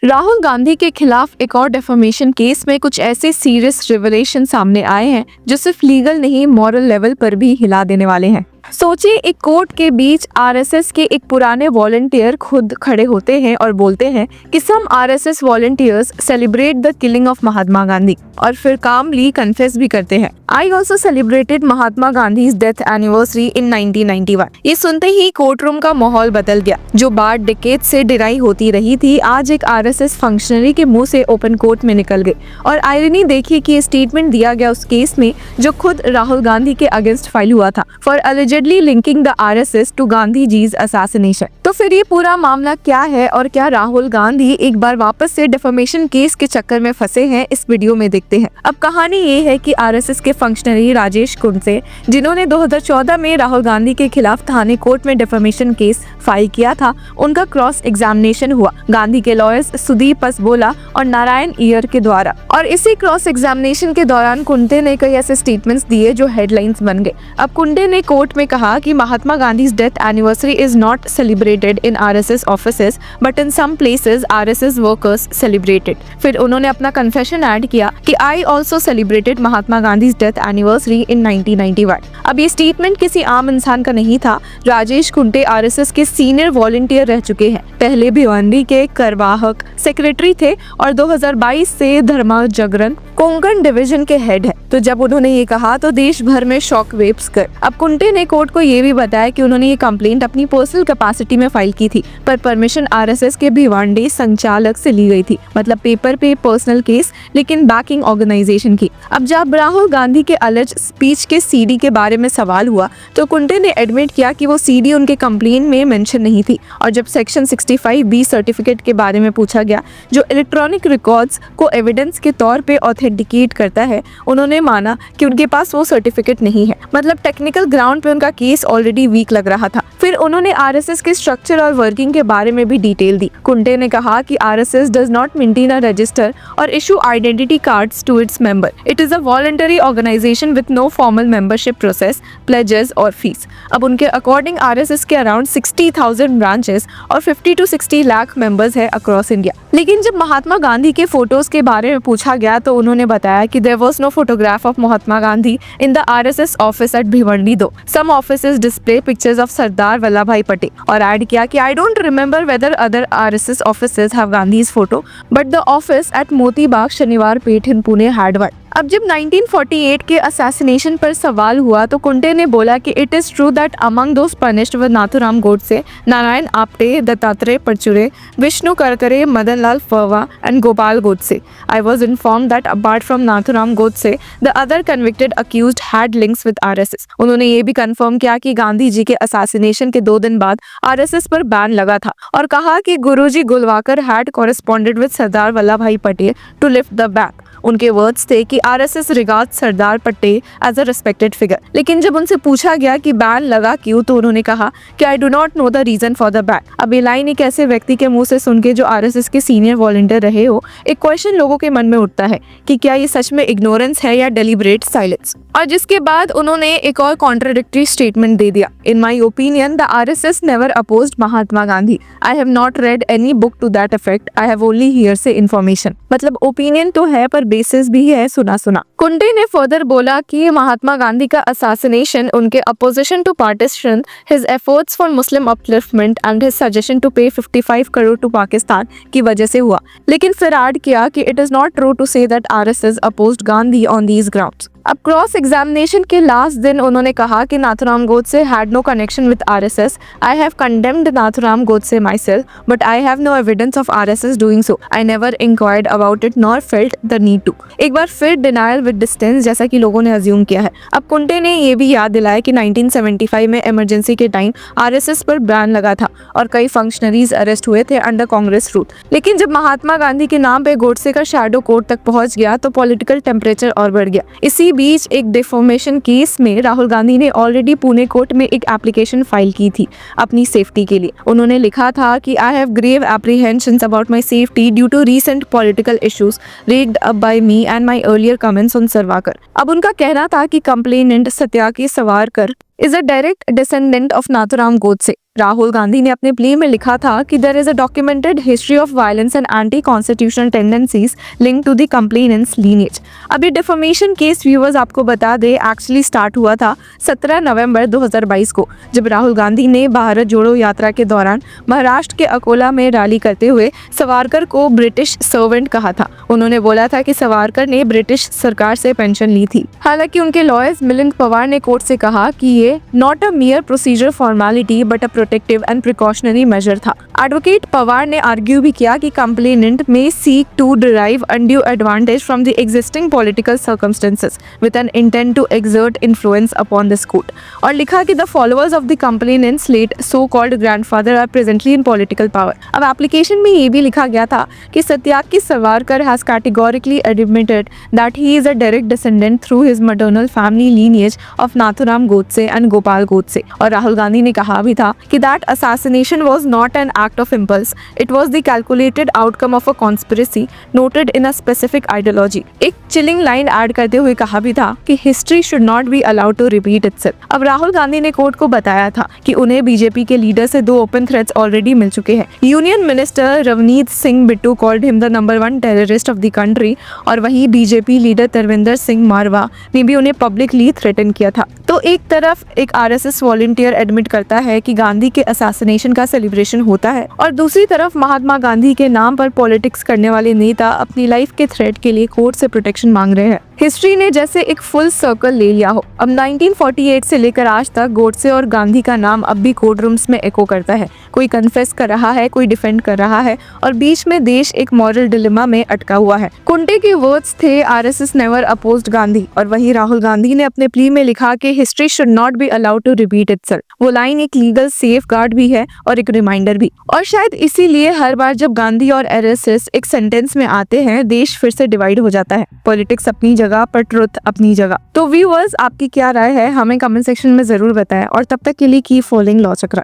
राहुल गांधी के खिलाफ एक और डेफेमेशन केस में कुछ ऐसे सीरियस रिवलेशन सामने आए हैं जो सिर्फ लीगल नहीं मॉरल लेवल पर भी हिला देने वाले हैं। सोचिए, एक कोर्ट के बीच आरएसएस के एक पुराने वॉलंटियर खुद खड़े होते हैं और बोलते हैं कि some RSS volunteers celebrate the killing of Mahatma Gandhi, और फिर कामली कन्फेस भी करते हैं, I also celebrated Mahatma Gandhi death anniversary in 1991। ये सुनते ही कोर्ट रूम का माहौल बदल गया। जो बात डिकेड से डिराई होती रही थी, आज एक आरएसएस फंक्शनरी के मुंह से ओपन कोर्ट में निकल गई। और आयरनी देखिए कि ये स्टेटमेंट दिया गया उस केस में जो खुद राहुल गांधी के अगेंस्ट फाइल हुआ था, for allegedly linking the RSS to Gandhi जी's assassination। तो फिर ये पूरा मामला क्या है और क्या राहुल गांधी एक बार वापस से डिफेमेशन केस के चक्कर में फंसे हैं, इस वीडियो में देखते हैं। अब कहानी ये है कि आरएसएस के फंक्शनरी राजेश कुंटे, जिन्होंने 2014 में राहुल गांधी के खिलाफ थाने कोर्ट में डिफेमेशन केस फाइल किया था, उनका क्रॉस एग्जामिनेशन हुआ गांधी के लॉयर्स सुदीप पसबोला और नारायण इयर के द्वारा। और इसी क्रॉस एग्जामिनेशन के दौरान कुंटे ने कई ऐसे स्टेटमेंट्स दिए जो हेडलाइंस बन गए। अब कुंटे ने कोर्ट में कहा कि Mahatma Gandhi death anniversary is not celebrated in RSS offices but in some places RSS workers celebrated. फिर उन्होंने अपना कन्फेशन ऐड किया कि I also celebrated Mahatma Gandhi death anniversary in 1991। अब ये स्टेटमेंट किसी आम इंसान का नहीं था। राजेश कुंटे आरएसएस के सीनियर वॉलंटियर रह चुके हैं, पहले भिवंडी के करवाहक सेक्रेटरी थे और 2022 से धर्मा जागरण कोंकण डिवीजन के हेड है। तो जब उन्होंने ये कहा तो देश भर में शॉक वेव्स कर। अब कुंटे ने कोर्ट को ये भी बताया कि उन्होंने ये कंप्लेंट अपनी पर्सनल कैपेसिटी में फाइल की थी, पर परमिशन आरएसएस के भिवंडी संचालक से ली गई थी, मतलब पेपर पे पर्सनल केस लेकिन बैकिंग ऑर्गेनाइजेशन की। अब जब राहुल गांधी के अलज स्पीच के सीडी के बारे में सवाल हुआ तो कुंटे ने एडमिट किया कि वो सीडी उनके कंप्लेंट में मेंशन नहीं थी। और जब सेक्शन 65B सर्टिफिकेट के बारे में पूछा गया जो इलेक्ट्रॉनिक रिकॉर्ड्स को एविडेंस के तौर पे ऑथेंटिकेट करता है, उन्होंने माना कि उनके पास वो सर्टिफिकेट नहीं है, मतलब टेक्निकल ग्राउंड पे उनका केस ऑलरेडी वीक लग रहा था। फिर उन्होंने आरएसएस के स्ट्रक्चर और वर्किंग के बारे में भी डिटेल दी। कुंटे ने कहा कि RSS does not maintain a register और issue identity cards to its member. It is a voluntary organization with no formal membership process, pledges और फीस। अब उनके अकॉर्डिंग आरएसएस के अराउंड 60,000 ब्रांचेस और 50 to 60 लाख मेंबर्स है अक्रॉस इंडिया। लेकिन जब महात्मा गांधी के फोटोज के बारे में पूछा गया तो उन्होंने बताया कि there was no photograph of Mahatma Gandhi in the RSS office at Bhiwandi, though some offices display pictures of Sardar Vallabh Bhai Patel. और ऐड किया कि I don't remember whether other RSS offices have Gandhi's photo but the office at Moti Bagh शनिवार पेठ इन पुणे हैड वन। अब जब 1948 के assassination पर सवाल हुआ तो कुंटे ने बोला कि it is true that among those punished with Nathuram Godse, Narayan Apte, Dattatreya Parchure, Vishnu Karkare, Madan Lal Farwa and Gopal Godse. I was informed that apart from Nathuram Godse the other convicted accused had links with RSS. उन्होंने ये भी कंफर्म किया कि गांधी जी के असैसिनेशन के 2 दिन बाद आरएसएस पर बैन लगा था और कहा कि Guruji Golwalkar had corresponded with Sardar Vallabh Bhai Patel to lift the ban. उनके वर्ड्स थे कि RSS regard Sardar Patel as a respected figure. लेकिन जब उनसे पूछा गया कि बैन लगा क्यों तो उन्होंने कहा कि I do not know the reason for the ban. अब ये लाइन एक ऐसे व्यक्ति के मुंह से सुन के जो आरएसएस के सीनियर वॉलंटियर रहे हो, एक क्वेश्चन लोगों के मन में उठता है कि क्या ये सच में इग्नोरेंस है या डेलिब्रेट साइलेंस। और जिसके बाद उन्होंने एक और कॉन्ट्राडिक्टरी स्टेटमेंट दे दिया। In my opinion the RSS never opposed Mahatma Gandhi. I have not read any book to that effect. I have only hearsay information. मतलब ओपिनियन तो है पर बेसिस भी है सुना। कुंटे ने फर्दर बोला कि महात्मा गांधी का असैसिनेशन उनके opposition to partition, his efforts for Muslim upliftment and his suggestion to pay 55 crore to Pakistan की वजह से हुआ। लेकिन फिर ऐड किया कि it is not true to say that RSS opposed Gandhi on these grounds. अब क्रॉस एग्जामिनेशन के लास्ट दिन उन्होंने कहा कि Nathuram Godse had no connection with RSS. I have condemned Nathuram Godse myself but I have no evidence of RSS doing so. I never inquired about it nor felt the need to. एक बार फिर denial with distance, जैसा कि लोगों ने assume किया है। अब कुंटे ने ये भी याद दिलाया कि 1975 में इमरजेंसी के टाइम आरएसएस पर बैन लगा था और कई फंक्शनरीज अरेस्ट हुए थे अंडर कांग्रेस रूल। लेकिन जब महात्मा गांधी के नाम पे गोडसे का शैडो कोर्ट तक पहुंच गया तो पॉलिटिकल टेम्परेचर और बढ़ गया। इसी बीच एक डिफॉर्मेशन केस में राहुल गांधी ने ऑलरेडी पुणे कोर्ट में एक एप्लीकेशन फाइल की थी अपनी सेफ्टी के लिए। उन्होंने लिखा था कि I have grave apprehensions about my safety due to recent political issues raked up by me and my earlier comments on Savarkar. अब उनका कहना था कि complainant Satyaki Savarkar is a direct descendant of Nathuram Godse. Rahul Gandhi ने अपने प्ले में लिखा था कि there is a documented history of violence and anti constitutional tendencies linked to the complainant's lineage. अब ये डिफेमेशन केस व्यूअर्स आपको बता दे एक्चुअली स्टार्ट हुआ था 17 नवंबर 2022 को, जब राहुल गांधी ने भारत जोड़ो यात्रा के दौरान महाराष्ट्र के अकोला में रैली करते हुए सावरकर को ब्रिटिश सर्वेंट कहा था। उन्होंने बोला था कि सावरकर ने ब्रिटिश सरकार से पेंशन ली थी। हालांकि उनके लॉयर्स मिलिंद पवार ने कोर्ट से कहा कि ये not a mere procedure formality but a protective and precautionary measure था। एडवोकेट पवार ने आर्ग्यू भी किया कि complainant may seek to derive undue advantage from the existing political circumstances with an intent to exert influence upon this court, और लिखा कि the followers of the complainant's late so called grandfather are presently in political power. अब application में ये भी लिखा गया था कि सत्याग्रही Savarkar has categorically admitted that he is a direct descendant through his maternal family lineage of Nathuram Godse and Gopal Godse. और राहुल गांधी ने कहा भी था कि that assassination was not an act of impulse, it was the calculated outcome of a conspiracy noted in a specific ideology। एक chilling line add करते हुए कहा भी था कि history should not be allowed to repeat itself। अब राहुल गांधी ने court को बताया था कि उन्हें बीजेपी के लीडर से 2 ओपन थ्रेट्स ऑलरेडी मिल चुके हैं। Union minister Ravneet Singh Bittu called him the number 1 terrorist of the country, और वहीं बीजेपी लीडर तरविंदर सिंह मारवा ने भी उन्हें पब्लिकली थ्रेटन किया था। तो एक तरफ एक आरएसएस वॉलंटियर एडमिट करता है कि गांधी के असैसिनेशन का सेलिब्रेशन होता है, और दूसरी तरफ महात्मा गांधी के नाम पर पॉलिटिक्स करने वाले नेता अपनी लाइफ के थ्रेट के लिए कोर्ट से प्रोटेक्शन मांग रहे हैं। हिस्ट्री ने जैसे एक फुल सर्कल ले लिया हो। अब 1948 से लेकर आज तक गोडसे और गांधी का नाम अब भी कोर्ट रूम्स में एको करता है। कोई कन्फेस कर रहा है, कोई डिफेंड कर रहा है, और बीच में देश एक मॉरल डिलेमा में अटका हुआ है। कुंटे के वर्ड्स थे आरएसएस नेवर अपोज्ड गांधी, और वही राहुल गांधी ने अपने प्ली में लिखा कि history should not be allowed to repeat itself. वो लाइन एक लीगल सेफ गार्ड भी है और एक रिमाइंडर भी, और शायद इसीलिए हर बार जब गांधी और आरएसएस एक सेंटेंस में आते हैं देश फिर से डिवाइड हो जाता है। पॉलिटिक्स अपनी जगह पर ट्रुथ अपनी जगह। तो व्यूअर्स, आपकी क्या राय है हमें कमेंट सेक्शन में जरूर बताएं, और तब तक के लिए कीप फॉलोइंग लॉ चक्र।